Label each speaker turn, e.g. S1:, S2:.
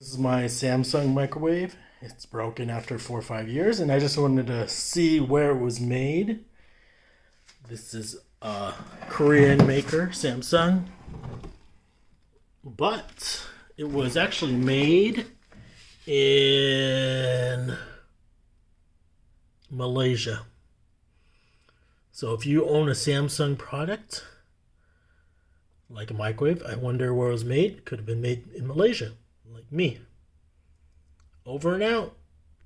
S1: This is my Samsung microwave. It's broken after 4 or 5 years, and I just wanted to see where it was made. This is a Korean maker, Samsung, but it was actually made in Malaysia. So if you own a Samsung product, like a microwave, I wonder where it was made. Could have been made in Malaysia, like me. Over and out.